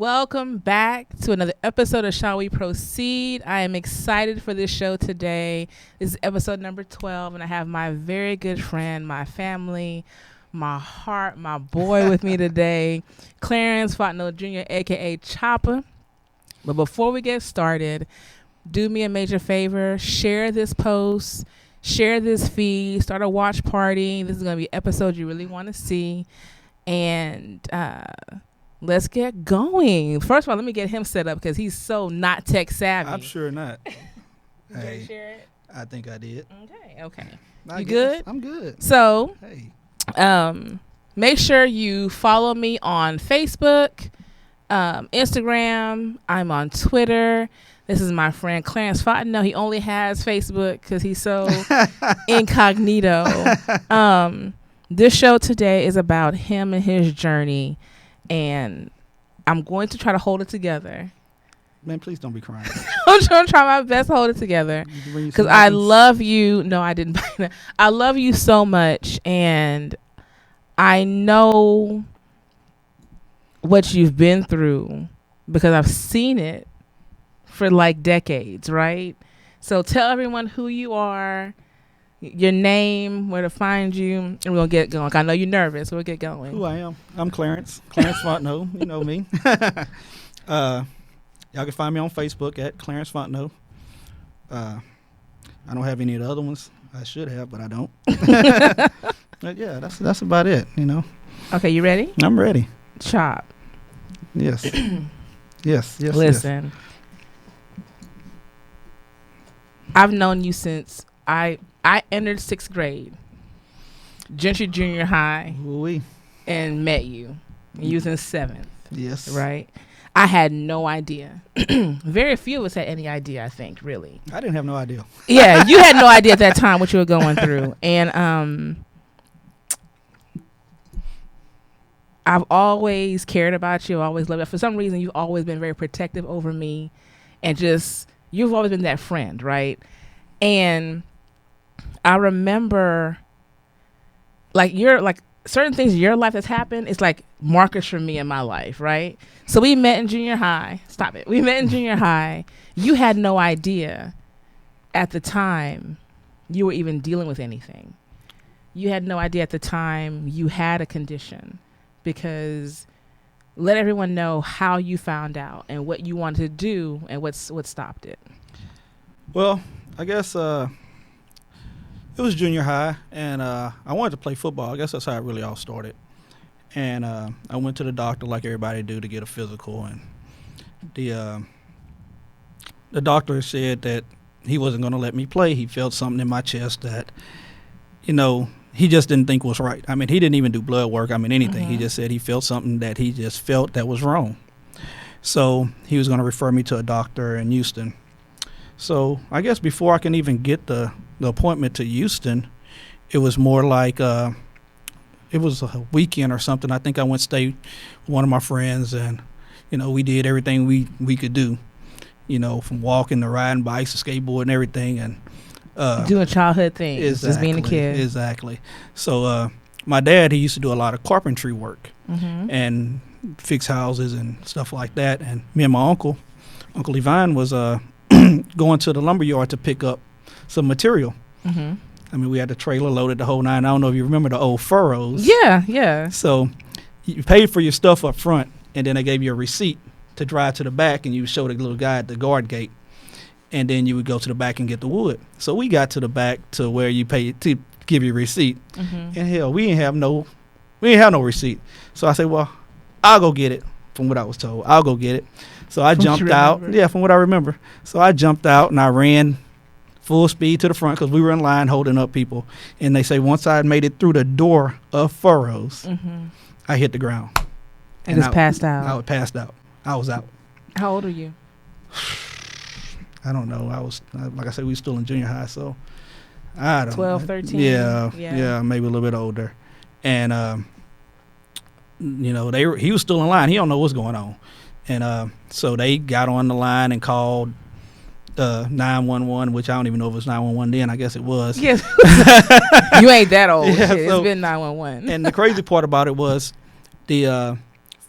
Welcome back to another episode of Shall We Proceed. I am excited for this show today. This is episode number 12, and I have my very good friend, my family, my heart, my boy with me today, Clarence Fontenot Jr., a.k.a. Chopper. But before we get started, do me a major favor, share this post, share this feed, start a watch party. This is going to be an episode you really want to see. And let's get going. First of all, let me get him set up because he's so not tech savvy. I'm sure not. Did you share it? I think I did. Okay. You good? I'm good. So, Hey. Make sure you follow me on Facebook, Instagram. I'm on Twitter. This is my friend Clarence Fontenot. He only has Facebook because he's so incognito. This show today is about him and his journey, and I'm going to try to hold it together. Man, please don't be crying. I'm trying to try my best to hold it together because I love you. No, I didn't. I love you so much, and I know what you've been through because I've seen it for like decades, right? So tell everyone who you are, your name, where to find you, and we're going to get going. I know you're nervous. We'll get going. Who I am. I'm Clarence Fontenot. You know me. Y'all can find me on Facebook at Clarence Fontenot. I don't have any of the other ones. I should have, but I don't. But yeah, that's about it, you know. Okay, you ready? I'm ready. Chop. Yes. yes. Listen. Yes. I've known you since I entered 6th grade, Gentry Junior High, Ooh-wee. And met you. You was in 7th. Yes. Right? I had no idea. Very few of us had any idea, I think, really. I didn't have no idea. Yeah, you had no idea at that time what you were going through. And I've always cared about you, always loved you. For some reason, you've always been very protective over me. And just, you've always been that friend, right? And I remember, certain things in your life that's happened, it's like markers for me in my life, right? So we met in junior high. Stop it. We met in junior high. You had no idea at the time you were even dealing with anything. You had no idea at the time you had a condition, because let everyone know how you found out and what you wanted to do and what stopped it. Well, I guess it was junior high, and I wanted to play football. I guess that's how it really all started. And I went to the doctor like everybody do to get a physical, and the doctor said that he wasn't going to let me play. He felt something in my chest that, he just didn't think was right. I mean, he didn't even do blood work. I mean, anything. Mm-hmm. He just said he felt something that he just felt that was wrong. So he was going to refer me to a doctor in Houston. So I guess before I can even get the appointment to Houston, it was more like it was a weekend or something. I think I went stay with one of my friends, and we did everything we could do, from walking to riding bikes to skateboarding, everything, and doing childhood things, exactly, just being a kid. Exactly. So my dad, he used to do a lot of carpentry work, mm-hmm. and fix houses and stuff like that. And me and my Uncle Levine was going to the lumber yard to pick up some material. Mm-hmm. I mean, we had the trailer loaded, the whole nine. I don't know if you remember the old furrows. Yeah. So you paid for your stuff up front, and then they gave you a receipt to drive to the back, and you show the little guy at the guard gate, and then you would go to the back and get the wood. So we got to the back to where you paid to give you a receipt, mm-hmm. and hell, we didn't have no receipt. So I said, well, I'll go get it. From what I was told, I'll go get it. So I jumped out. Yeah, from what I remember. So I jumped out and I ran full speed to the front because we were in line holding up people. And they say once I made it through the door of furrows, mm-hmm. I hit the ground. And just passed out. I was passed out. I was out. How old are you? I don't know. I was, like I said, we were still in junior high, so I don't 12, 13? Yeah, maybe a little bit older. And, he was still in line. He don't know what's going on. And so they got on the line and called 911, which I don't even know if it was 911 then. I guess it was. Yes. You ain't that old. Yeah, so, it's been 911. And the crazy part about it was the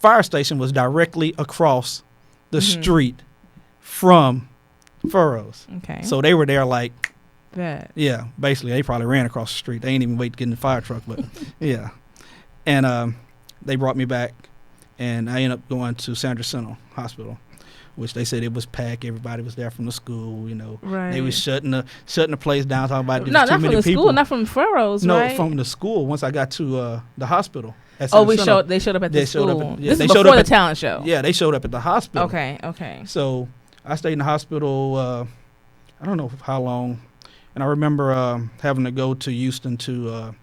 fire station was directly across the street from Furrows. Okay. So they were there like, that. yeah, basically they probably ran across the street. They ain't even wait to get in the fire truck, but yeah. And they brought me back, and I ended up going to San Jacinto Hospital, which they said it was packed. Everybody was there from the school, you know. Right. They was shutting the place down, talking about No, too not many from the people. school, not from Furrows, No, right? from the school. Once I got to the hospital. At Oh, San Jacinto, they showed up at the school. yeah, This they is showed before up the at- talent show. Yeah, they showed up at the hospital. Okay. So I stayed in the hospital, I don't know how long. And I remember having to go to Houston to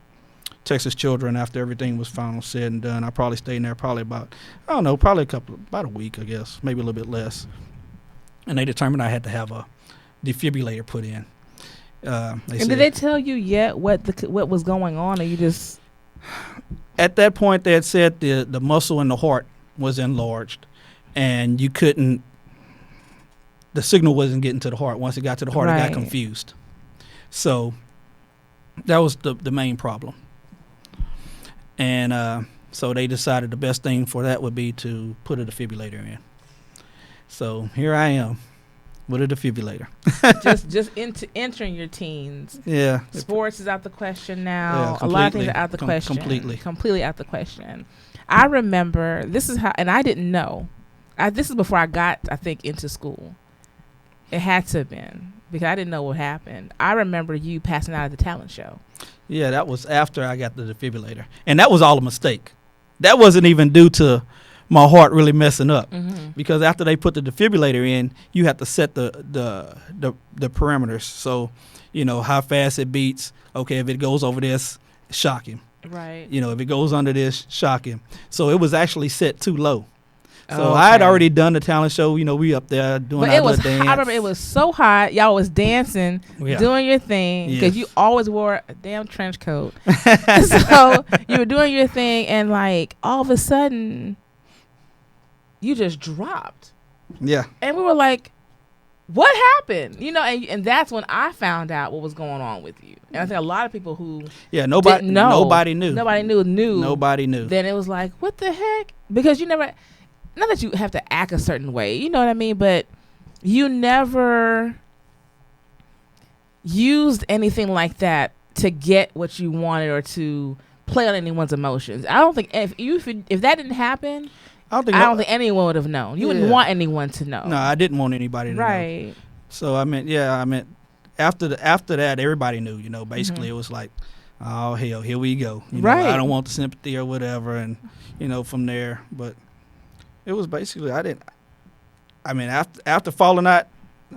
Texas Children after everything was final said and done. I probably stayed in there about a week, I guess, maybe a little bit less. And they determined I had to have a defibrillator put in. Did they tell you yet what was going on, or you just? At that point, they had said the muscle in the heart was enlarged, and you couldn't. The signal wasn't getting to the heart. Once it got to the heart, it got confused. So that was the main problem. And so they decided the best thing for that would be to put a defibrillator in. So here I am with a defibrillator. just entering your teens. Yeah. Sports is out the question now. Yeah, a lot of things are out the question. Completely out the question. I remember this is how, and I didn't know. This is before I got, I think, into school. It had to have been because I didn't know what happened. I remember you passing out at the talent show. Yeah, that was after I got the defibrillator, and that was all a mistake. That wasn't even due to my heart really messing up, because after they put the defibrillator in, you have to set the parameters. So, you know, how fast it beats. Okay, if it goes over this, shock him. Right. You know, if it goes under this, shock him. So it was actually set too low. So I had already done the talent show. You know, we up there doing our little dance. I remember it was so hot. Y'all was dancing, doing your thing, because you always wore a damn trench coat. So you were doing your thing, and like all of a sudden, you just dropped. Yeah. And we were like, what happened? You know, and that's when I found out what was going on with you. And I think a lot of people who nobody didn't know, nobody knew. Nobody knew. Then it was like, what the heck? Because you never, not that you have to act a certain way, you know what I mean? But you never used anything like that to get what you wanted or to play on anyone's emotions. I don't think if that didn't happen, I don't think anyone would have known. You wouldn't want anyone to know. No, I didn't want anybody to know. Right. So I meant after that, everybody knew. You know, basically it was like, oh hell, here we go. You know, I don't want the sympathy or whatever, and you know, from there. But it was basically after falling out,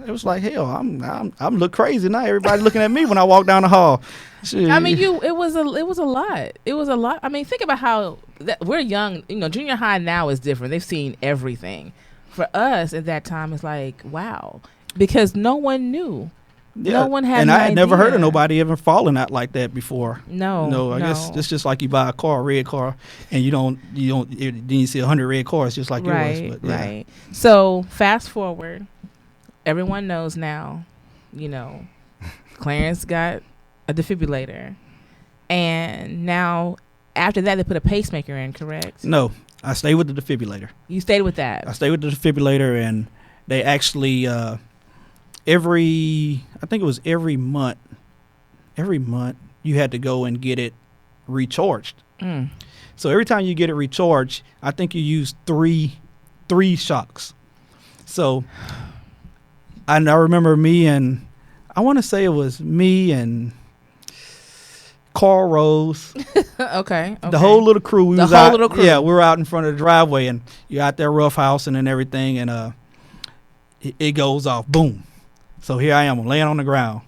it was like, hell, I'm look crazy now. Everybody looking at me when I walk down the hall. Shit. I mean, it was a lot. It was a lot. I mean, think about how we're young. You know, junior high now is different. They've seen everything. For us at that time, it's like, wow, because no one knew. Yeah. No one had. And I had never heard of nobody ever falling out like that before. No, I guess it's just like you buy a red car, and then you see 100 red cars just like yours. But, yeah. Right. So fast forward, everyone knows now. You know, Clarence got a defibrillator, and now after that they put a pacemaker in. Correct? No, I stayed with the defibrillator. You stayed with that. I stayed with the defibrillator, and they actually. I think it was every month you had to go and get it recharged. So every time you get it recharged, I think you use three shocks. So I remember I want to say it was me and Carl Rose. Okay. The whole little crew. We were out in front of the driveway, and you're out there roughhousing and everything, and it goes off. Boom. So here I am, I'm laying on the ground.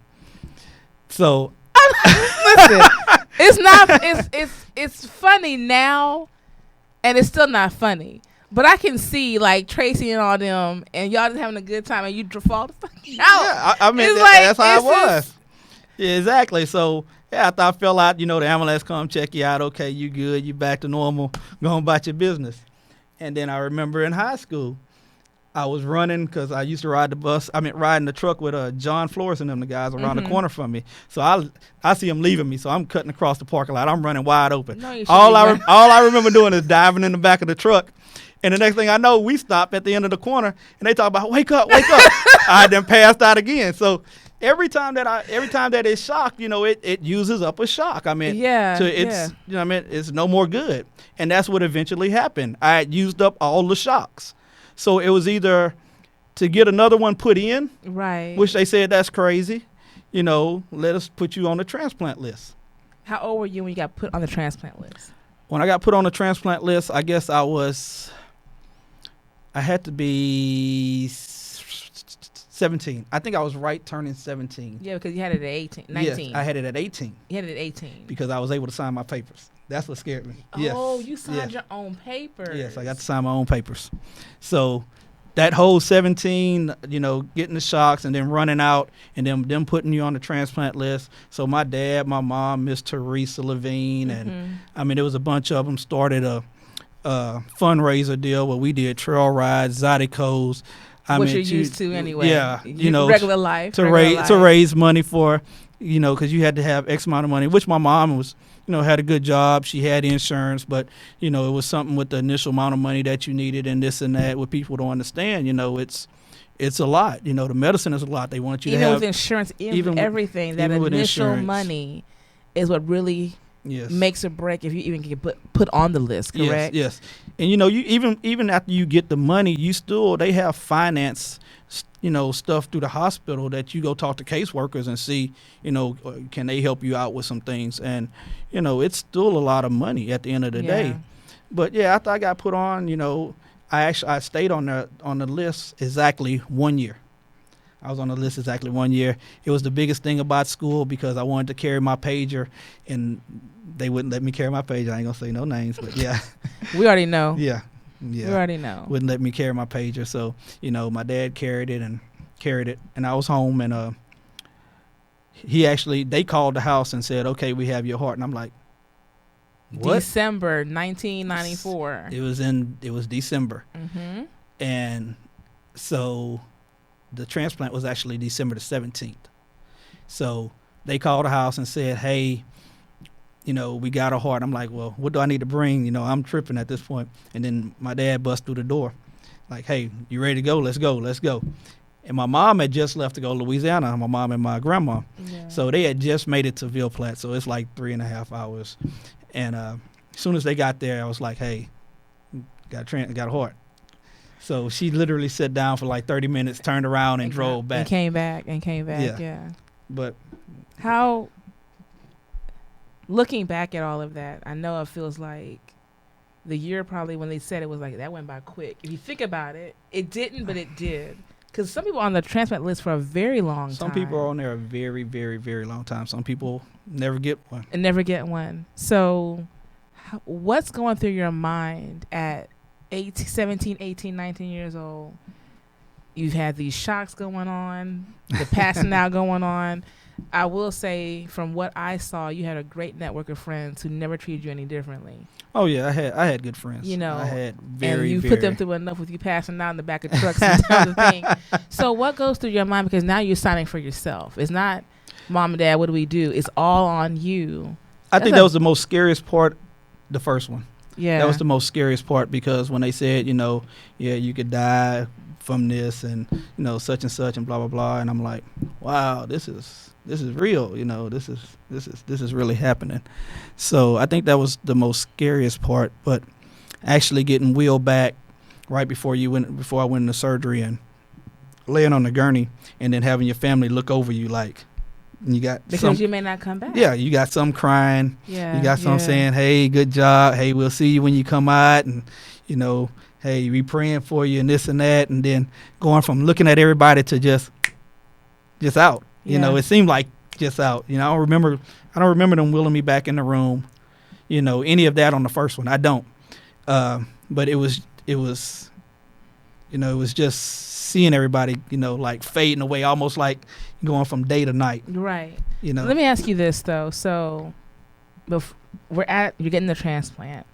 So listen, it's not. It's funny now, and it's still not funny. But I can see like Tracy and all them, and y'all just having a good time, and you fall the fuck out. Yeah, I mean that's how it was. Yeah, exactly. So after I fell out, the ambulance come check you out. Okay, you good? You back to normal? Go on about your business. And then I remember in high school, I was running because I used to riding the truck with John Flores and them, the guys around the corner from me. So I see them leaving me, so I'm cutting across the parking lot. I'm running wide open. No, all I remember doing is diving in the back of the truck And the next thing I know, we stop at the end of the corner, and they talk about wake up, wake up. I then passed out again. So every time that it's shocked, it uses up a shock. I mean, it's no more good. And that's what eventually happened. I had used up all the shocks. So it was either to get another one put in, right? Which they said that's crazy. Let us put you on the transplant list. How old were you when you got put on the transplant list? When I got put on the transplant list, I guess I had to be 17. I think I was right turning 17. Yeah, because you had it at 19. Yes, I had it at 18. You had it at 18. Because I was able to sign my papers. That's what scared me. Oh, you signed your own papers. Yes, I got to sign my own papers. So that whole 17, getting the shocks and then running out and then them putting you on the transplant list. So my dad, my mom, Miss Teresa Levine, and I mean, there was a bunch of them started a fundraiser deal where we did trail rides, Zydeco's. Which you're used to anyway. Yeah, regular life. To raise money for, because you had to have X amount of money, which my mom was, had a good job. She had insurance, but, it was something with the initial amount of money that you needed and this and that. What people don't understand, it's a lot. The medicine is a lot. They want you to have. Even with insurance, even everything, that initial money is what really makes or break if you even get put on the list, correct? Yes. And you even after you get the money, they have finance, stuff through the hospital that you go talk to caseworkers and see, can they help you out with some things? And it's still a lot of money at the end of the day. But after I got put on, I stayed on the list exactly 1 year. I was on the list exactly 1 year. It was the biggest thing about school because I wanted to carry my pager, and they wouldn't let me carry my pager. I ain't gonna say no names, but yeah. We already know. Yeah. We already know. Wouldn't let me carry my pager, so my dad carried it, and I was home, and they called the house and said, "Okay, we have your heart," and I'm like, what? December 1994. It was December, and so the transplant was actually December the 17th. So they called the house and said, "Hey, we got a heart." I'm like, "Well, what do I need to bring?" I'm tripping at this point. And then my dad busts through the door like, "Hey, you ready to go? Let's go." And my mom had just left to go to Louisiana, my mom and my grandma. Yeah. So they had just made it to Ville Platte. So it's like 3.5 hours. And as soon as they got there, I was like, "Hey, got a heart." So she literally sat down for like 30 minutes, turned around, and drove back. And came back. Yeah. But how, looking back at all of that, I know it feels like the year probably when they said it was like that went by quick. If you think about it, it didn't, but it did. Because some people are on the transplant list for a very long time. Some people are on there a very, very, very long time. Some people never get one. So what's going through your mind at 17, 18, 19 years old? You've had these shocks going on, the passing out going on. I will say, from what I saw, you had a great network of friends who never treated you any differently. Oh yeah, I had good friends. I had and you put them through enough with you passing out in the back of trucks and other thing. So what goes through your mind? Because now you're signing for yourself. It's not, "Mom and Dad, what do we do?" It's all on you. I think that was the most scariest part, the first one. Yeah, that was the most scariest part, because when they said, you could die from this and such and such and blah blah blah, and I'm like, wow, this is real. This is really happening. So I think that was the most scariest part. But actually getting wheeled back right before I went into surgery and laying on the gurney and then having your family look over you like, you got because you may not come back. Yeah, you got some crying. Yeah, you got some saying, "Hey, good job. Hey, we'll see you when you come out," and hey, we praying for you and this and that, and then going from looking at everybody to just out. It seemed like just out. I don't remember them wheeling me back in the room. Any of that on the first one. I don't. But it was just seeing everybody, like fading away, almost like going from day to night. Right. Let me ask you this though. So, you're getting the transplant,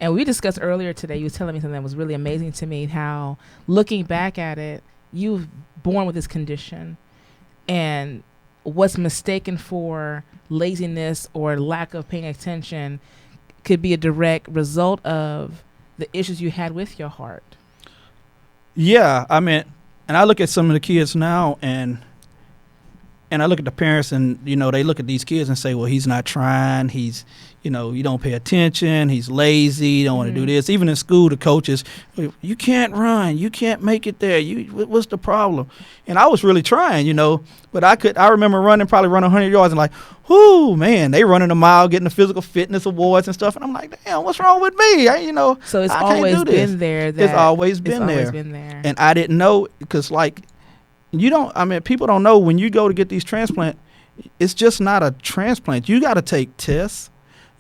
and we discussed earlier today. You was telling me something that was really amazing to me. How, looking back at it, you've born with this condition, and what's mistaken for laziness or lack of paying attention could be a direct result of the issues you had with your heart. Yeah, I mean, and I look at some of the kids now, and I look at the parents, and they look at these kids and say, well, he's not trying, he's you don't pay attention, he's lazy, you don't want to do this. Even in school, the coaches, you can't run, you can't make it there, what's the problem? And I was really trying, but I remember probably running 100 yards and like, whoo, man, they running a mile, getting the physical fitness awards and stuff, and I'm like, damn, what's wrong with me? So it's I always can't do this. been there. It's always been there. And I didn't know, because people don't know, when you go to get these transplants, it's just not a transplant. You got to take tests,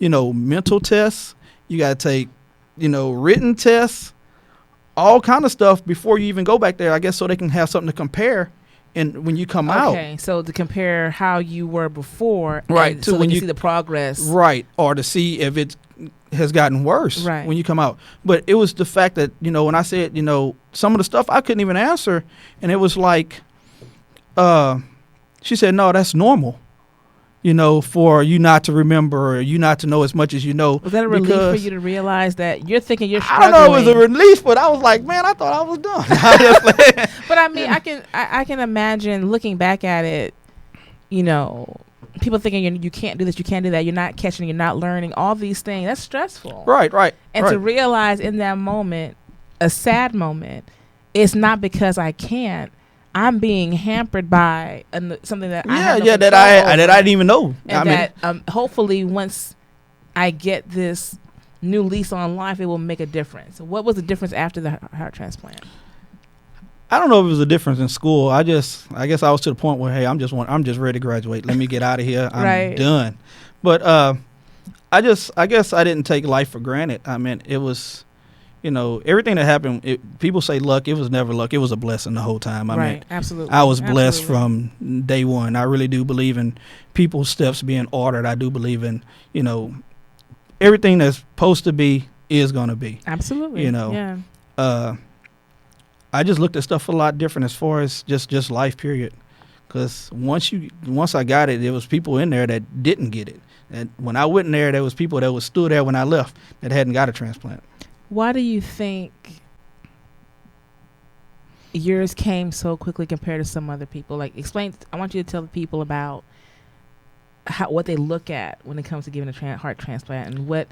mental tests. You got to take, written tests, all kind of stuff before you even go back there, I guess, so they can have something to compare. And when you come out. Okay, so to compare how you were before. Right. So when you see the progress. Right. Or to see if it has gotten worse when you come out. But it was the fact that, when I said, some of the stuff I couldn't even answer. And it was like, she said, no, that's normal, for you not to remember or you not to know as much as you know. Was that a relief for you to realize that you're thinking you're struggling? I don't know, it was a relief, but I was like, man, I thought I was done. But I mean, I can imagine looking back at it, people thinking you can't do this, you can't do that, you're not catching, you're not learning, all these things. That's stressful. Right. And to realize in that moment, a sad moment, it's not because I can't. I'm being hampered by something that I have no that I didn't even know. And that hopefully once I get this new lease on life, it will make a difference. What was the difference after the heart transplant? I don't know if it was a difference in school. I guess I was to the point where, hey, I'm just ready to graduate. Let me get out of here. I'm done. But I guess I didn't take life for granted. I mean, it was, everything that happened. People say luck. It was never luck. It was a blessing the whole time. I mean, absolutely. I was blessed from day one. I really do believe in people's steps being ordered. I do believe in, everything that's supposed to be is going to be. Absolutely. Yeah. I just looked at stuff a lot different as far as just life, period. Because once I got it, there was people in there that didn't get it. And when I went in there was people that was still there when I left that hadn't got a transplant. Why do you think yours came so quickly compared to some other people? Like, explain. I want you to tell the people about what they look at when it comes to giving a heart transplant, and what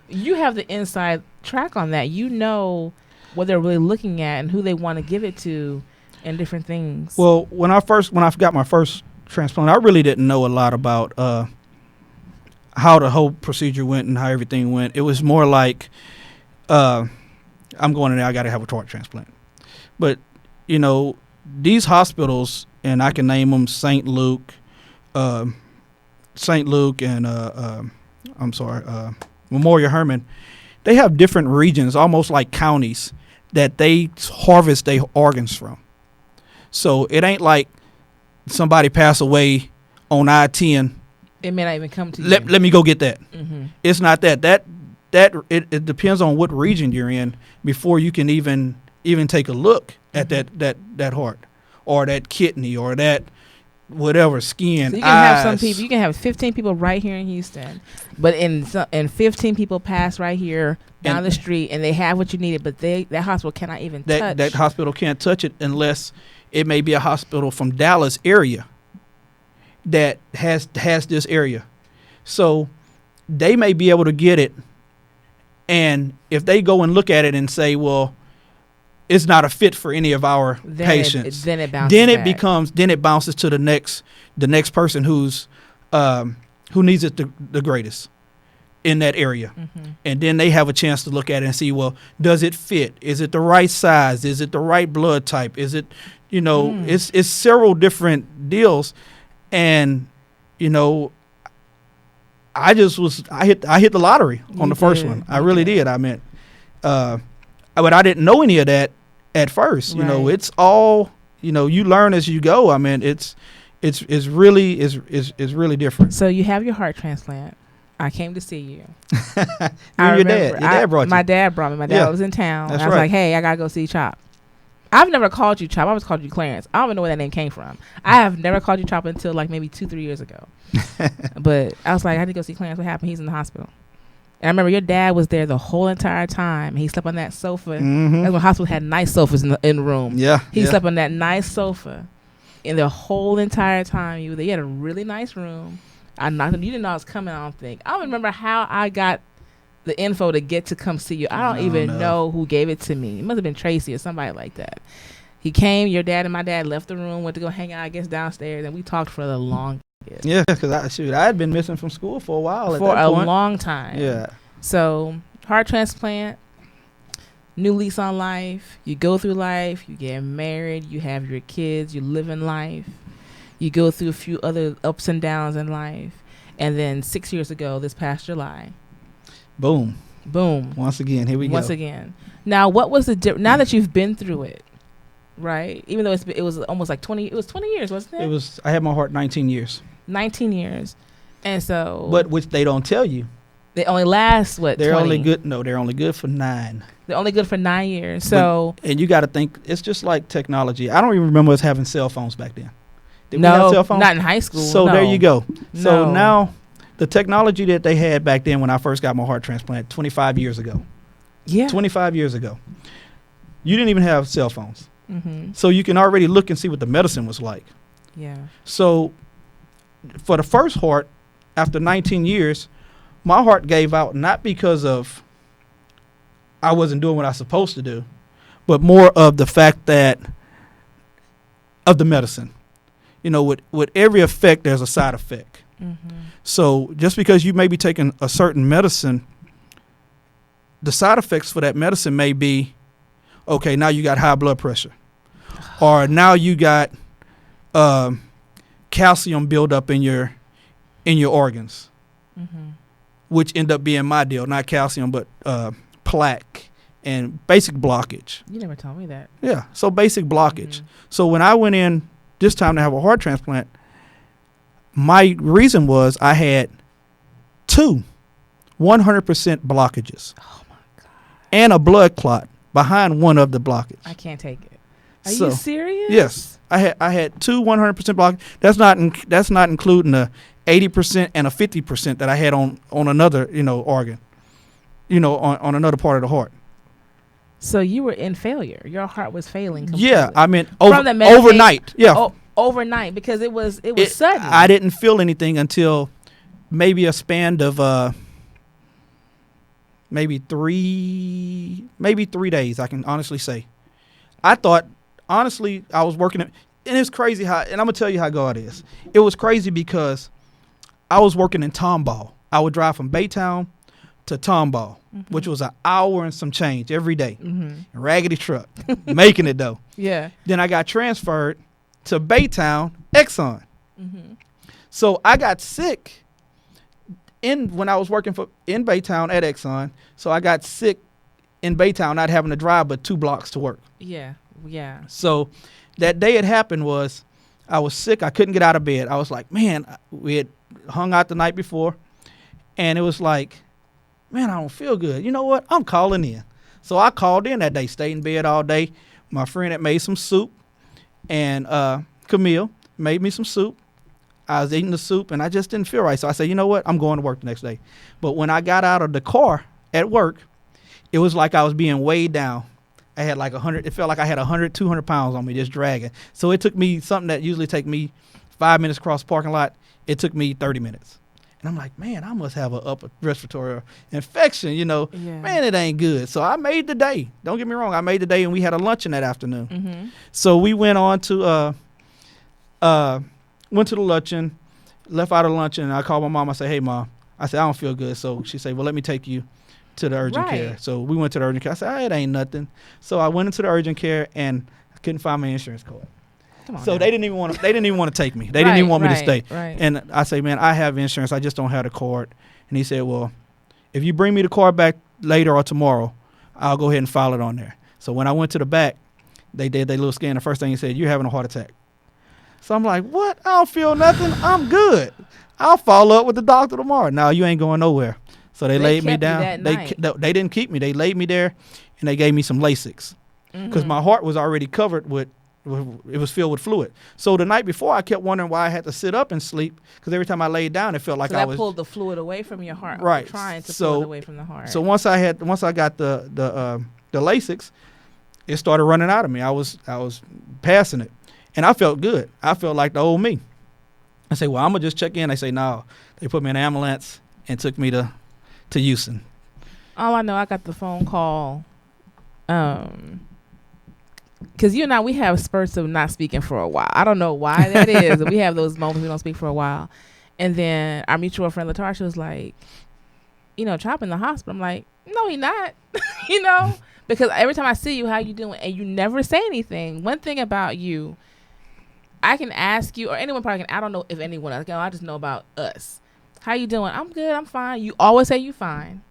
you have the inside track on that. What they're really looking at and who they want to give it to, and different things. Well, when I got my first transplant, I really didn't know a lot about how the whole procedure went and how everything went. It was more like, I'm going in there, I got to have a heart transplant. But, these hospitals, and I can name them St. Luke and, Memorial Hermann, they have different regions, almost like counties, that they harvest their organs from. So it ain't like somebody pass away on I-10. It may not even come to you. Let me go get that. Mm-hmm. It's not that. It depends on what region you're in before you can even take a look at that heart or that kidney or that whatever skin. So you can have some people. You can have 15 people right here in Houston, but in 15 people pass right here down the street, and they have what you needed, but that hospital cannot even touch. That hospital can't touch it unless it may be a hospital from Dallas area that has this area. So they may be able to get it, and if they go and look at it and say, well, it's not a fit for any of our patients, then it bounces then it bounces to the next person who needs it the greatest in that area. Mm-hmm. And then they have a chance to look at it and see, well, does it fit? Is it the right size? Is it the right blood type? Is it, it's several different deals. And, I hit the lottery on the first one. I really did. I meant, but I didn't know any of that at first. Right. It's all, you learn as you go. I mean, it's really different. So you have your heart transplant. I came to see you. Your dad brought you. My dad brought me. My dad was in town. That's I was like, hey, I got to go see Chop. I've never called you Chop. I always called you Clarence. I don't even know where that name came from. I have never called you Chop until like maybe 2-3 years ago. But I was like, I need to go see Clarence. What happened? He's in the hospital. And I remember your dad was there the whole entire time. He slept on that sofa. Mm-hmm. That's when hospital had nice sofas in the room. Yeah. He slept on that nice sofa. And the whole entire time you were there. You had a really nice room. I knocked him. You didn't know I was coming, I don't think. I don't remember how I got the info to get to come see you. I don't even know who gave it to me. It must have been Tracy or somebody like that. He came, your dad and my dad left the room, went to go hang out, I guess, downstairs, and we talked for the long time. Yeah, because I had been missing from school for a while. For a long time. Yeah. So, heart transplant, new lease on life. You go through life, you get married, you have your kids, you live in life. You go through a few other ups and downs in life. And then 6 years ago, this past July. Boom. Boom. Once again, here we go. Once again. Now, what was the difference? Now that you've been through it, right? Even though it was almost like 20, it was 20 years, wasn't it? I had my heart 19 years. 19 years. And so. But which they don't tell you. They only last, what, They're 20? only good. No, they're only good for 9. They're only good for 9 years. So. And you got to think, it's just like technology. I don't even remember us having cell phones back then. Did we have cell phones? Not in high school. So there you go. No. So now, the technology that they had back then when I first got my heart transplant 25 years ago. Yeah. 25 years ago. You didn't even have cell phones. Mm-hmm. So you can already look and see what the medicine was like. Yeah. So for the first heart, after 19 years, my heart gave out not because of I wasn't doing what I was supposed to do, but more of the fact that of the medicine. You know, with every effect, there's a side effect. Mm-hmm. So just because you may be taking a certain medicine, the side effects for that medicine may be, okay, now you got high blood pressure, or now you got calcium buildup in your organs, mm-hmm. which end up being my deal, not calcium, but plaque and basic blockage. You never told me that. Yeah, so basic blockage. Mm-hmm. So when I went in this time to have a heart transplant, my reason was I had 2 100% blockages. Oh my God. And a blood clot behind one of the blockages. I can't take it. Are you serious? Yes. I had 2 100% blockages. That's not including the 80% and a 50% that I had on another, organ. On another part of the heart. So you were in failure. Your heart was failing completely. Yeah, I mean overnight. Yeah. Overnight, because it was sudden. I didn't feel anything until maybe a span of maybe 3 days, I can honestly say. I thought, honestly, I was working and it's crazy and I'm going to tell you how God is. It was crazy because I was working in Tomball. I would drive from Baytown to Tomball, mm-hmm. which was an hour and some change every day. Mm-hmm. A raggedy truck, making it though. Yeah. Then I got transferred to Baytown, Exxon. Mm-hmm. So I got sick when I was working in Baytown at Exxon. So I got sick in Baytown, not having to drive but 2 blocks to work. Yeah. Yeah. So that day it happened was I was sick. I couldn't get out of bed. I was like, man, we had hung out the night before. And it was like, man, I don't feel good. You know what? I'm calling in. So I called in that day, stayed in bed all day. My friend had made some soup. And Camille made me some soup. I was eating the soup, and I just didn't feel right. So I said, you know what? I'm going to work the next day. But when I got out of the car at work, it was like I was being weighed down. I had like 100. It felt like I had 100, 200 pounds on me just dragging. So it took me something that usually take me 5 minutes across the parking lot. It took me 30 minutes. And I'm like, man, I must have an upper respiratory infection, Yeah. Man, it ain't good. So I made the day. Don't get me wrong. I made the day, and we had a luncheon that afternoon. Mm-hmm. So we went on to went to the luncheon, left out of luncheon, and I called my mom. I said, hey, Mom. I said, I don't feel good. So she said, well, let me take you to the urgent care. So we went to the urgent care. I said, it ain't nothing. So I went into the urgent care, and I couldn't find my insurance card. So they didn't even want to take me. They didn't even want me to stay. Right. And I say, man, I have insurance. I just don't have the card. And he said, well, if you bring me the card back later or tomorrow, I'll go ahead and file it on there. So when I went to the back, they did their little scan. The first thing he said, you're having a heart attack. So I'm like, what? I don't feel nothing. I'm good. I'll follow up with the doctor tomorrow. No, you ain't going nowhere. So they laid me down. They didn't keep me. They laid me there, and they gave me some Lasix because my heart was already covered with it was filled with fluid. So the night before, I kept wondering why I had to sit up and sleep, because every time I laid down, it felt like I was pulled the fluid away from your heart. Right. Trying to pull it away from the heart. So once I got the Lasix, it started running out of me. I was passing it, and I felt good. I felt like the old me. I say, well, I'm gonna just check in. They say no. They put me in an ambulance and took me to Houston. All I know, I got the phone call. Because you and I, we have spurts of not speaking for a while. I don't know why that is. We have those moments we don't speak for a while. And then our mutual friend Latasha was like, Chop in the hospital. I'm like, no, he not. Because every time I see you, how you doing? And you never say anything. One thing about you, I can ask you, or anyone probably can, I don't know if anyone else, I just know about us. How you doing? I'm good. I'm fine. You always say you fine.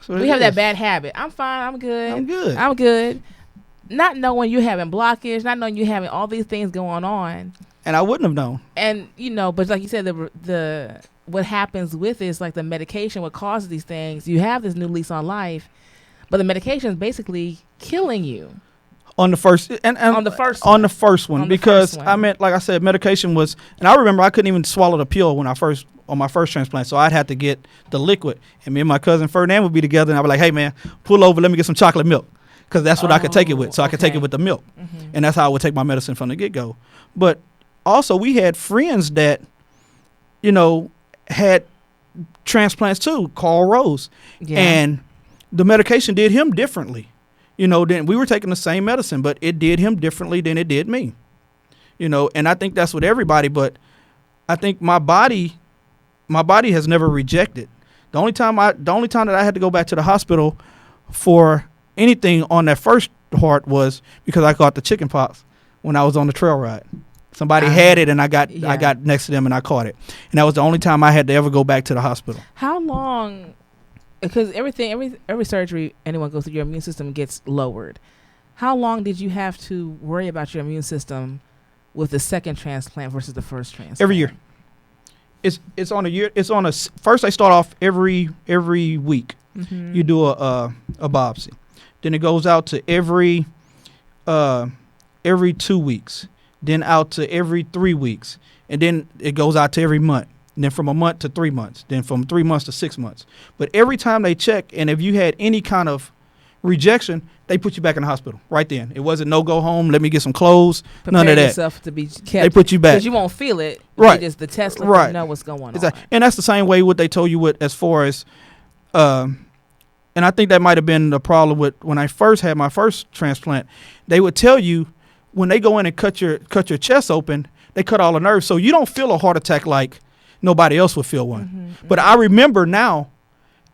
So we have that bad habit. I'm fine. I'm good. I'm good. Not knowing you having blockage, not knowing you having all these things going on. And I wouldn't have known. And, but like you said, the what happens with it is like the medication, what causes these things. You have this new lease on life, but the medication is basically killing you. On the first one, because I meant, like I said, medication was, and I remember I couldn't even swallow the pill on my first transplant, so I'd have to get the liquid, and me and my cousin Ferdinand would be together, and I'd be like, hey man, pull over, let me get some chocolate milk, because that's what I could take it with, so I could take it with the milk, and that's how I would take my medicine from the get-go. But also we had friends that, had transplants too, Carl Rose, and the medication did him differently. Then we were taking the same medicine, but it did him differently than it did me. And I think that's with everybody, but I think my body has never rejected. The only time that I had to go back to the hospital for anything on that first heart was because I caught the chicken pox when I was on the trail ride. Somebody had it, and I got next to them and I caught it. And that was the only time I had to ever go back to the hospital. How long? Because every surgery anyone goes through, your immune system gets lowered. How long did you have to worry about your immune system with the second transplant versus the first transplant? Every year. It's on a year. First they start off every week. Mm-hmm. You do a biopsy. Then it goes out to every 2 weeks. Then out to every 3 weeks, and then it goes out to every month. And then from a month to 3 months, then from 3 months to 6 months. But every time they check, and if you had any kind of rejection, they put you back in the hospital right then. It wasn't no go home, let me get some clothes, none of that. Yourself to be kept. They put you back. Because you won't feel it. Right. Just the test let you know what's going on. Exactly. And that's the same way what they told you with as far as, and I think that might have been the problem with when I first had my first transplant. They would tell you when they go in and cut your chest open, they cut all the nerves. So you don't feel a heart attack like nobody else would feel one. Mm-hmm, but I remember now,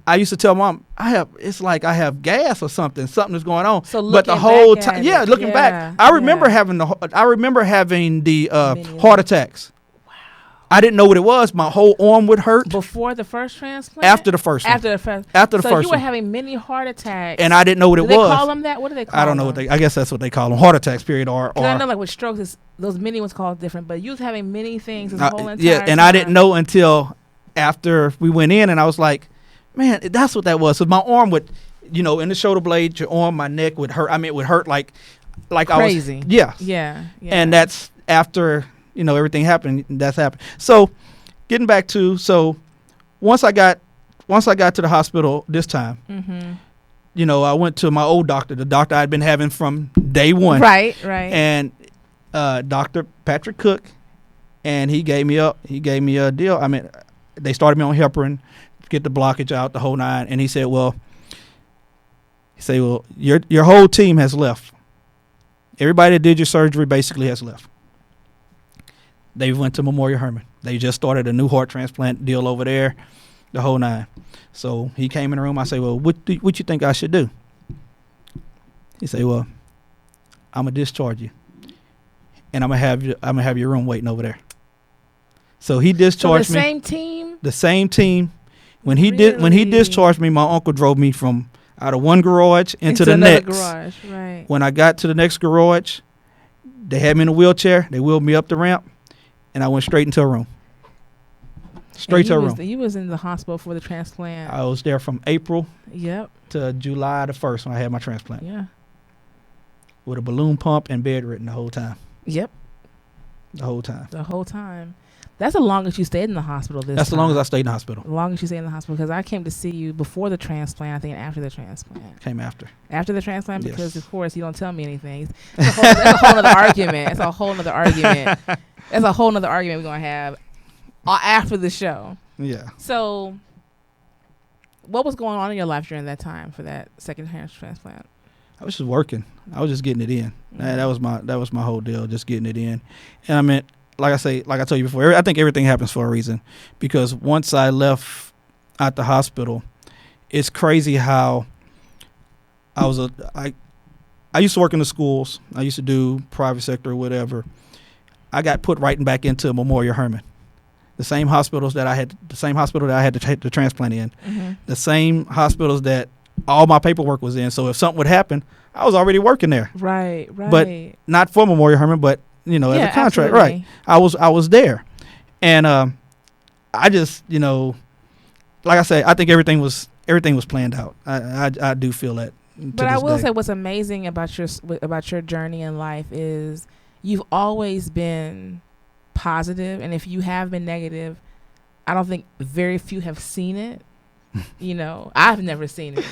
I used to tell Mom, it's like I have gas or something is going on. So but the whole time, looking back, I remember having the heart attacks. Wow. I didn't know what it was. My whole arm would hurt. Before the first transplant? After the first one. So you were having many heart attacks. And I didn't know what it was. Do they call them that? What do they call them? I don't know I guess that's what they call them. Heart attacks, period. Or I know like with strokes, those many ones called different, but you was having many things this whole entire and time. I didn't know until after we went in, and I was like, man, that's what that was. So my arm would, in the shoulder blade, your arm, my neck would hurt. I mean, it would hurt like crazy. I was. Yeah. Yeah. And that's after, everything happened. That's happened. So getting back to, once I got to the hospital this time, mm-hmm. I went to my old doctor, the doctor I'd been having from day one. Right. And Dr. Patrick Cook, and he gave me a deal. I mean, they started me on heparin, get the blockage out, the whole nine. And he said, well, your whole team has left. Everybody that did your surgery basically has left. They went to Memorial Hermann. They just started a new heart transplant deal over there, the whole nine. So he came in the room. I say, well, what you think I should do? He said, well, I'm gonna discharge you, and I'm gonna have your room waiting over there. So he discharged me. The same team. The same team. When he discharged me, my uncle drove me from out of one garage into the next garage. Right. When I got to the next garage, they had me in a wheelchair. They wheeled me up the ramp, and I went straight into a room. You was in the hospital for the transplant. I was there from April. Yep. To July the 1st when I had my transplant. Yeah. With a balloon pump and bedridden the whole time. Yep. The whole time. The whole time. That's the longest you stayed in the hospital this That's time. the longest I stayed in the hospital. The longest you stayed in the hospital, because I came to see you before the transplant, I think, and after the transplant. Came after. After the transplant, Yes. because, of course, you don't tell me anything. That's a whole other argument. That's a whole other argument. That's a whole other argument we're going to have after the show. Yeah. So, what was going on in your life during that time for that second transplant? I was just working. I was just getting it in. That was my whole deal, just getting it in. And I mean, like I told you before, I think everything happens for a reason. Because once I left out the hospital, it's crazy how I used to work in the schools. I used to do private sector or whatever. I got put right back into Memorial Hermann. The same hospital that I had to take the transplant in. Mm-hmm. The same hospitals that all my paperwork was in. So if something would happen, I was already working there. Right. But not for Memorial Hermann, but as a contract, absolutely. right? I was there, and I just like I said, I think everything was planned out. I do feel that. But I will say, what's amazing about your journey in life is you've always been positive, and if you have been negative, I don't think very few have seen it. I've never seen it.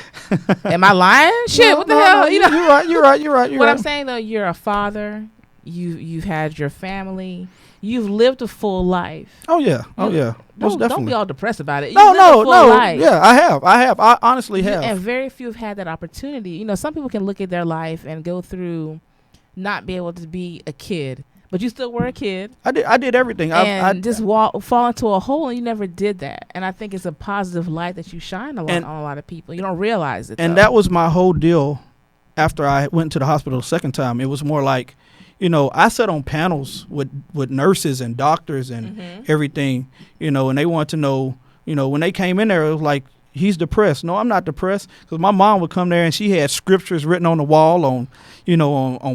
Am I lying? Shit, what the hell? You're right. What I'm saying though, you're a father. You've had your family. You've lived a full life. Oh yeah. Most definitely. Don't be all depressed about it. No. Life. Yeah, I have. I honestly have. And very few have had that opportunity. Some people can look at their life and go through not be able to be a kid, but you still were a kid. I did everything. I just fall into a hole, and you never did that. And I think it's a positive light that you shine on a lot of people. You don't realize it. And though. that was my whole deal. After I went to the hospital the second time, it was more like, I sat on panels with nurses and doctors and everything, and they wanted to know, when they came in there, it was like, he's depressed. No, I'm not depressed, because my mom would come there and she had scriptures written on the wall on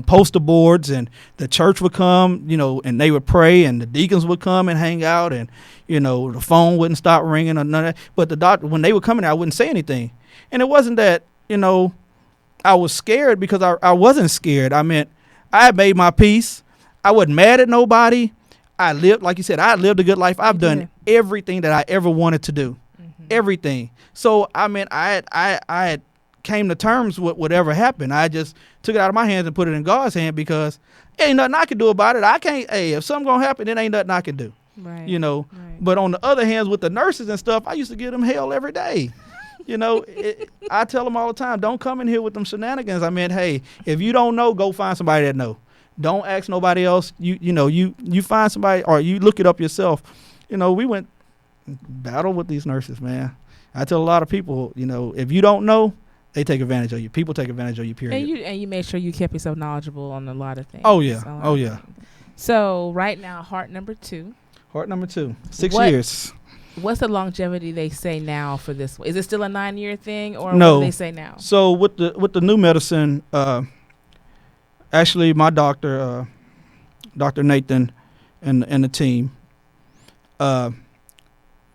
poster boards, and the church would come, and they would pray, and the deacons would come and hang out, and the phone wouldn't stop ringing or none of that. But the doctor, when they would come in there, I wouldn't say anything. And it wasn't that I was scared, because I wasn't scared. I meant I had made my peace. I wasn't mad at nobody. I lived, like you said, I lived a good life. I've done everything that I ever wanted to do. Everything. So I mean, I had came to terms with whatever happened. I just took it out of my hands and put it in God's hand, because ain't nothing I can do about it. I can't. Hey, if something gonna happen, it ain't nothing I can do. Right. Right. But on the other hand, with the nurses and stuff, I used to give them hell every day. I tell them all the time, don't come in here with them shenanigans. I mean, hey, if you don't know, go find somebody that know. Don't ask nobody else. You find somebody, or you look it up yourself. We went battle with these nurses, man. I tell a lot of people, if you don't know, they take advantage of you. People take advantage of you, period. And you made sure you kept yourself knowledgeable on a lot of things. Oh yeah. So right now, heart number 2. 6 years. What's the longevity they say now for this one? Is it still a 9-year thing, or no? What do they say now? So with the new medicine, actually my doctor, Dr. Nathan, and the team, they're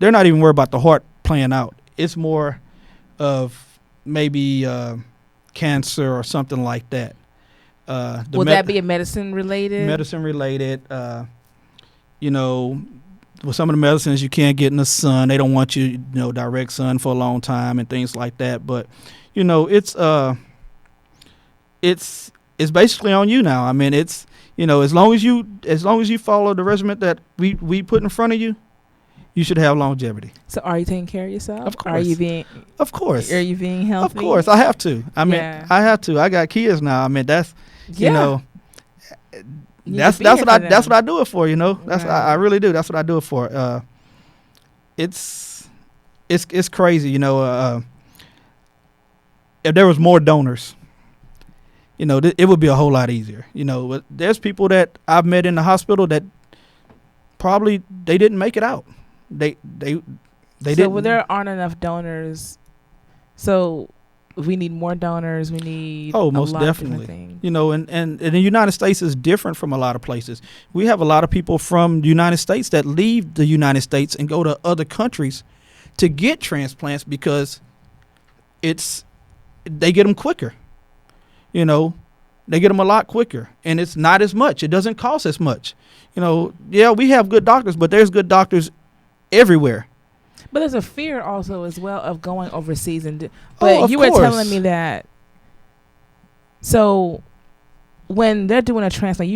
not even worried about the heart playing out. It's more of maybe cancer or something like that. Will that be a medicine related? Medicine related. With some of the medicines you can't get in the sun. They don't want you, direct sun for a long time and things like that. But, it's basically on you now. I mean, it's, as long as you follow the regimen that we put in front of you, you should have longevity. So are you taking care of yourself? Of course. Of course. Are you being healthy? Of course. I have to. I mean, I have to. I got kids now. I mean, that's, that's what I do it for, That's right. I really do. That's what I do it for. It's crazy, if there was more donors, it would be a whole lot easier. But there's people that I've met in the hospital that probably they didn't make it out. They didn't. So there aren't enough donors. So we need more donors. We need most definitely. And the United States is different from a lot of places. We have a lot of people from the United States that leave the United States and go to other countries to get transplants, because they get them quicker. they get them a lot quicker, and it's not as much. It doesn't cost as much. Yeah, we have good doctors, but there's good doctors everywhere. But there's a fear also as well of going overseas but you were course. telling me that. So when they're doing a transplant,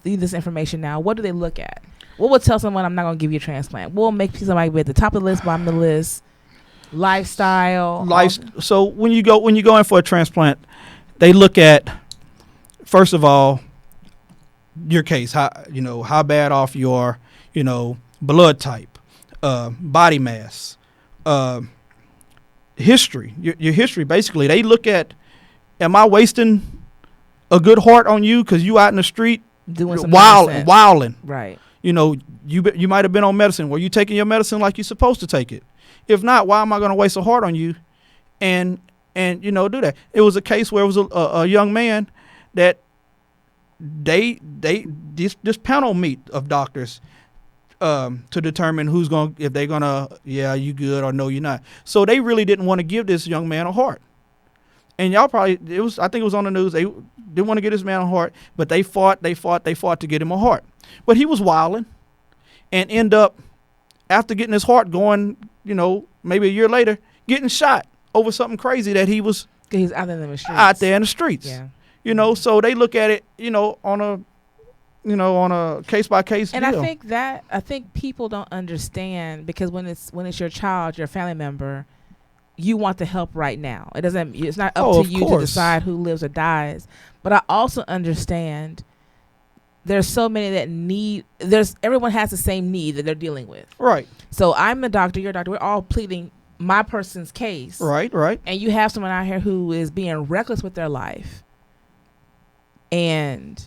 this information now. What do they look at? What will tell someone I'm not going to give you a transplant? What will make somebody be at the top of the list, bottom of the list? Lifestyle. So when you go in for a transplant, they look at, first of all, your case. How bad off you are. Blood type, body mass, history. Your history. Basically, they look at, am I wasting a good heart on you because you out in the street doing some wilding? Right. You might have been on medicine. Were you taking your medicine like you're supposed to take it? If not, why am I going to waste a heart on you and do that? It was a case where it was a young man that this panel meet of doctors to determine if they're gonna, yeah, you good or no, you're not. So they really didn't want to give this young man a heart. And I think it was on the news. They didn't want to get this man a heart, but they fought to get him a heart. But he was wilding and end up, after getting his heart going, maybe a year later, getting shot over something crazy that he was he's out there in the streets. Out there in the streets. Yeah. So they look at it, on a case by case deal. And I think people don't understand, because when it's your child, your family member, you want to help right now. It's not up to you to decide who lives or dies. But I also understand there's so many that everyone has the same need that they're dealing with. Right. So I'm a doctor, you're a doctor. We're all pleading my person's case. Right. And you have someone out here who is being reckless with their life. And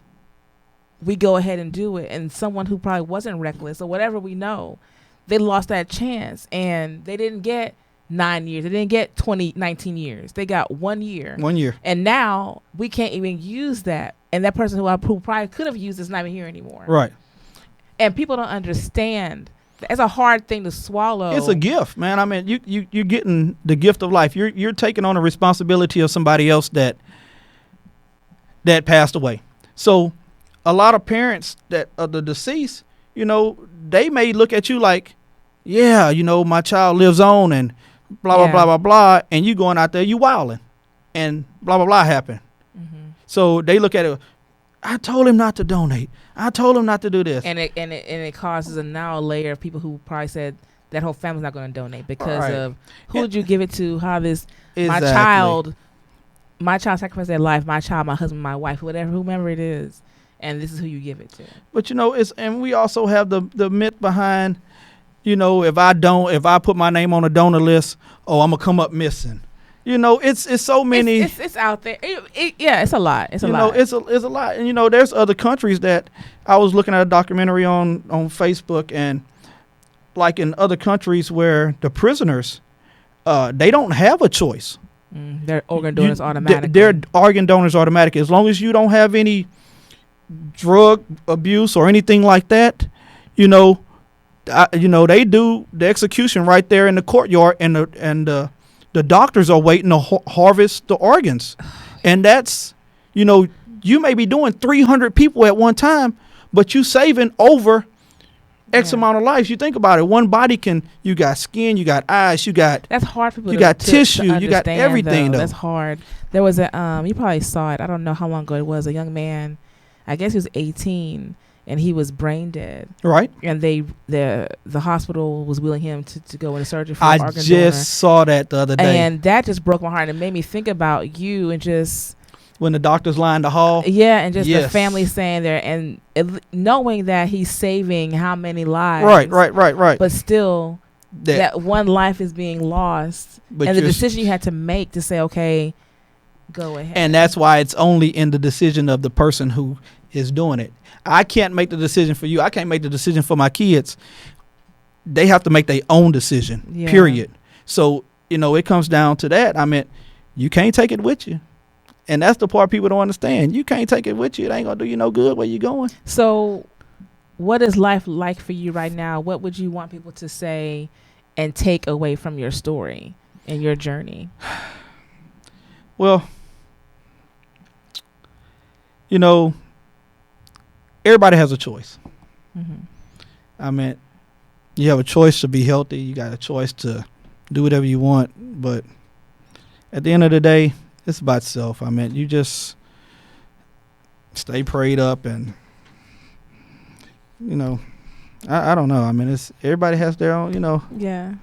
we go ahead and do it. And someone who probably wasn't reckless or whatever, we know, they lost that chance. And they didn't get 9 years. They didn't get 19 years. They got 1 year. 1 year. And now we can't even use that. And that person who probably could have used is not even here anymore. Right. And people don't understand. It's a hard thing to swallow. It's a gift, man. I mean, you're getting the gift of life. You're taking on a responsibility of somebody else that passed away. So a lot of parents that of the deceased, they may look at you like, yeah, my child lives on and blah, blah, blah, blah, blah. And you going out there, you wilding and blah, blah, blah happened. Mm-hmm. So they look at it. I told him not to donate. I told him not to do this. And it causes a layer of people who probably said that whole family's not going to donate because of who did you give it to? How this exactly. my child sacrificed their life. My child, my husband, my wife, whomever it is, and this is who you give it to. But and we also have the myth behind, if I put my name on a donor list, I'm gonna come up missing. It's so many. It's out there. It's a lot. It's a lot. It's a lot. And there's other countries that I was looking at a documentary on Facebook, and like in other countries where the prisoners, they don't have a choice. They're organ donors automatically. They're organ donors automatically. As long as you don't have any drug abuse or anything like that, they do the execution right there in the courtyard, and the doctors are waiting to harvest the organs. And that's, you may be doing 300 people at one time, but you saving over X amount of lives. You think about it. One body you got skin, you got eyes, that's hard for people. You got tissue, you got everything. Though. That's hard. There was you probably saw it. I don't know how long ago it was. A young man, I guess he was 18, and he was brain dead. Right. And the hospital was willing him to go into surgery for an organ donor. I just saw that the other day. And that just broke my heart. And it made me think about you and just... When the doctors lined the hall. Yeah, and just the family saying there and knowing that he's saving how many lives. Right. But still, that one life is being lost. And the decision you had to make to say, okay, go ahead. And that's why it's only in the decision of the person who is doing it. I can't make the decision for you. I can't make the decision for my kids. They have to make their own decision, period. So, it comes down to that. I mean, you can't take it with you. And that's the part people don't understand. You can't take it with you. It ain't going to do you no good where you going. So what is life like for you right now? What would you want people to say and take away from your story and your journey? Well, you know, everybody has a choice. Mm-hmm. I mean, you have a choice to be healthy. You got a choice to do whatever you want. But at the end of the day, it's about self. I mean, you just stay prayed up and, you know, I don't know. I mean, it's everybody has their own, you know. Yeah.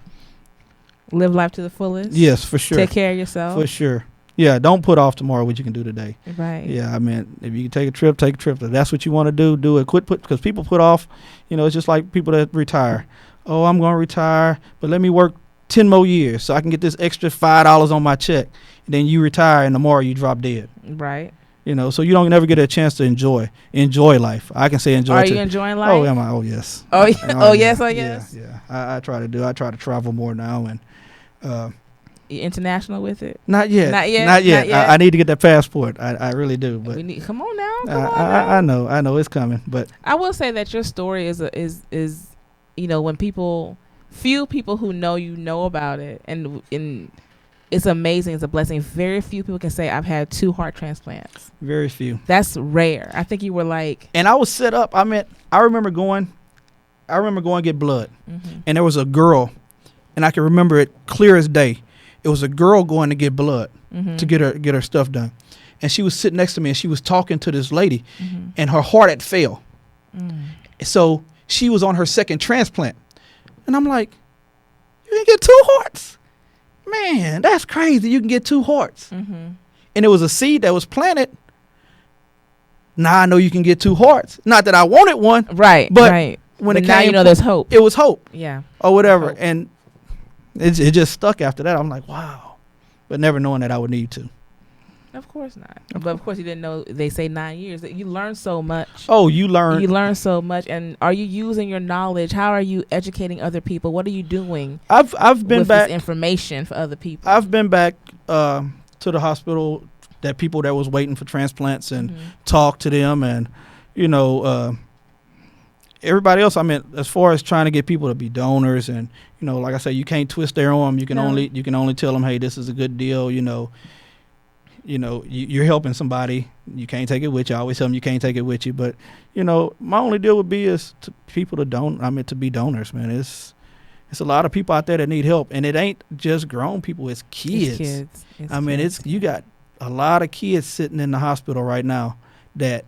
Live life to the fullest. Yes, for sure. Take care of yourself. For sure. Yeah, don't put off tomorrow what you can do today. Right. Yeah, I mean, if you can take a trip, take a trip. If that's what you want to do, do it. Because people put off, you know, it's just like people that retire. Oh, I'm going to retire, but let me work 10 more years so I can get this extra $5 on my check. And then you retire and tomorrow you drop dead. Right. You know, so you don't never get a chance to enjoy life. I can say enjoy. Are you enjoying life? Oh, am I? Oh, yes. Oh, yes, I guess. Yeah. I try to do. I try to travel more now, and you international with it? Not yet. Not yet. I need to get that passport. I really do. But come on now. I know it's coming. But I will say that your story is you know, when few people who know about it, and it's amazing. It's a blessing. Very few people can say I've had 2 heart transplants. Very few. That's rare. I think you were like. And I was set up. I mean, I remember going to get blood, and there was a girl, and I can remember it clear as day. It was a girl going to get blood to get her stuff done, and she was sitting next to me, and she was talking to this lady, and her heart had failed. So she was on her second transplant, and I'm like, you can get 2 hearts. Man, that's crazy. You can get 2 hearts. And it was a seed that was planted. Now I know you can get 2 hearts. Not that I wanted one. Right. But right. when but it now came, you know there's hope. It was hope. Yeah. Or whatever. Hope. And it just stuck after that. I'm like, wow. But never knowing that I would need to. Of course not. But of course you didn't know they say 9 years. You learn so much. Oh, you learn. You learn so much. And are you using your knowledge? How are you educating other people? What are you doing? I've been with back this information for other people. I've been back to the hospital that people that was waiting for transplants and talked to them, and you know everybody else. I mean, as far as trying to get people to be donors, and you know, like I said, you can't twist their arm. You can only tell them, hey, this is a good deal. You're helping somebody. You can't take it with you. I always tell them you can't take it with you. But, you know, my only deal would be is to people to be donors, man. It's a lot of people out there that need help. And it ain't just grown people. It's kids. You got a lot of kids sitting in the hospital right now that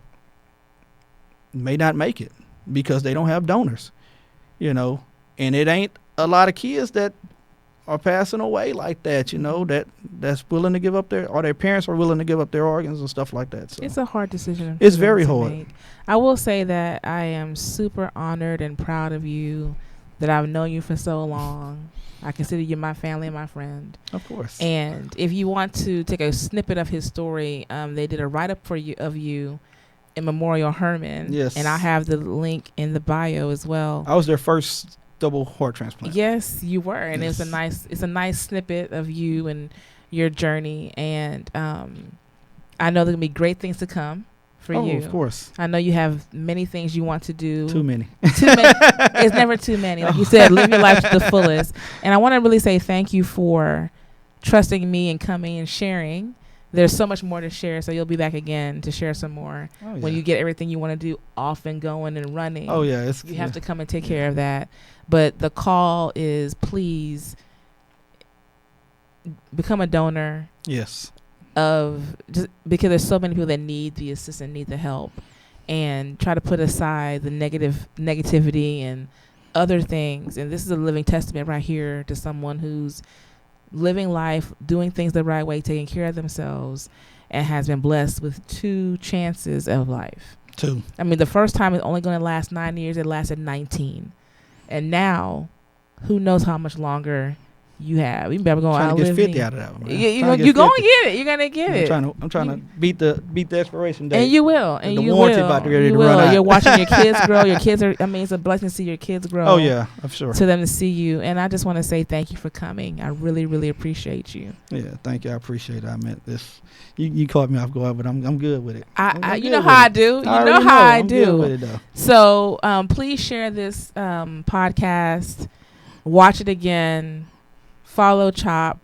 may not make it because they don't have donors, you know. And it ain't a lot of kids that are passing away like that, you know, that's willing to give up their parents are willing to give up their organs and stuff like that. So it's a hard decision. It's very hard. Make. I will say that I am super honored and proud of you, that I've known you for so long. I consider you my family and my friend. Of course. And if you want to take a snippet of his story, they did a write-up of you in Memorial Hermann. Yes. And I have the link in the bio as well. I was their first double heart transplant. Yes, you were, and yes. It's a nice snippet of you and your journey, and I know there's gonna be great things to come for you. Oh, of course. I know you have many things you want to do. Too many. It's never too many. Like you said, live your life to the fullest. And I want to really say thank you for trusting me and coming and sharing. There's so much more to share, so you'll be back again to share some more when you get everything you want to do off and going and running. Oh, yeah. You have to come and take care of that. But the call is, please become a donor. Yes. Just because there's so many people that need the assistance, need the help, and try to put aside the negativity and other things. And this is a living testament right here to someone who's living life, doing things the right way, taking care of themselves, and has been blessed with 2 chances of life. 2. I mean, the first time is only going to last 9 years. It lasted 19. And now, who knows how much longer you have. You better go trying to get 50 me. out of that one, man. You're going to get it. You're going to get it. I'm trying to beat the expiration date. And you will. And the you warranty will. about to ready you to will. run out. You're watching your kids grow. Your kids are, it's a blessing to see your kids grow. Oh, yeah, I'm sure. To them to see you. And I just want to say thank you for coming. I really, really appreciate you. Yeah, thank you. I appreciate it. I meant this. You caught me off guard, but I'm good with it. You know how I do. You know how I do. Good with it, though. So please share this podcast. Watch it again. Follow Chop.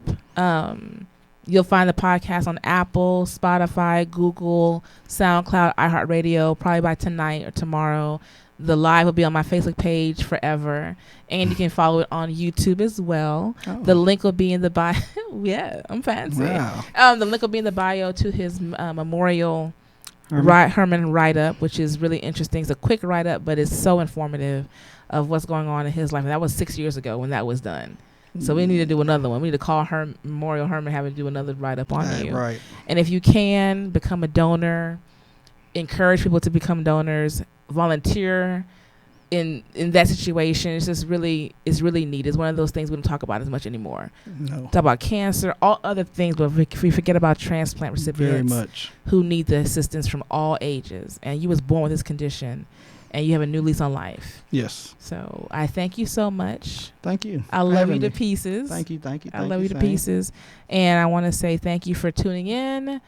You'll find the podcast on Apple, Spotify, Google, SoundCloud, iHeartRadio, probably by tonight or tomorrow. The live will be on my Facebook page forever. And you can follow it on YouTube as well. Oh. The link will be in the bio. Yeah, I'm fancy. Wow. The link will be in the bio to his memorial Herman. Herman write-up, which is really interesting. It's a quick write-up, but it's so informative of what's going on in his life. And that was 6 years ago when that was done. So we need to do another one. We need to call Memorial Herman, have him do another write-up on you. Right. And if you can, become a donor. Encourage people to become donors. Volunteer in that situation. It's just really neat. It's one of those things we don't talk about as much anymore. No. Talk about cancer, all other things, but we forget about transplant recipients Very much. who need the assistance from all ages. And you was born with this condition, and you have a new lease on life. Yes. So I thank you so much. Thank you. I love you to pieces. Thank you. I love you to pieces. And I want to say thank you for tuning in.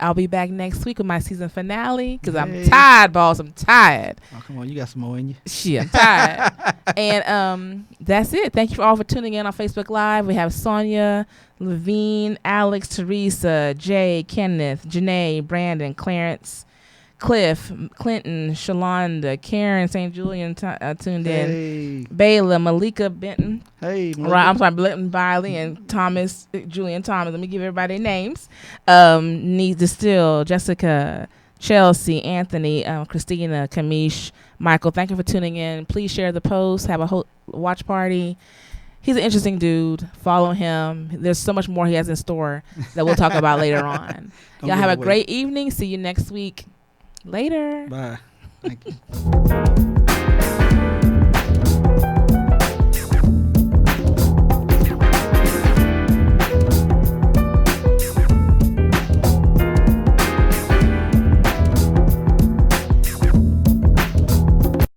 I'll be back next week with my season finale because I'm tired, boss. I'm tired. Oh, come on. You got some more in you. Shit, I'm tired. And that's it. Thank you all for tuning in on Facebook Live. We have Sonia, Levine, Alex, Teresa, Jay, Kenneth, Janae, Brandon, Clarence, Cliff, Clinton, Shalonda, Karen, St. Julian tuned in. Bayla, Malika Benton. Hey, Malika. Right, I'm sorry, Blinton Biley and Thomas, Julian Thomas. Let me give everybody their names. Needs Distill, Jessica, Chelsea, Anthony, Christina, Kamish, Michael. Thank you for tuning in. Please share the post. Have a watch party. He's an interesting dude. Follow him. There's so much more he has in store that we'll talk about later on. Y'all have a great evening. See you next week. Later. Bye. Thank you.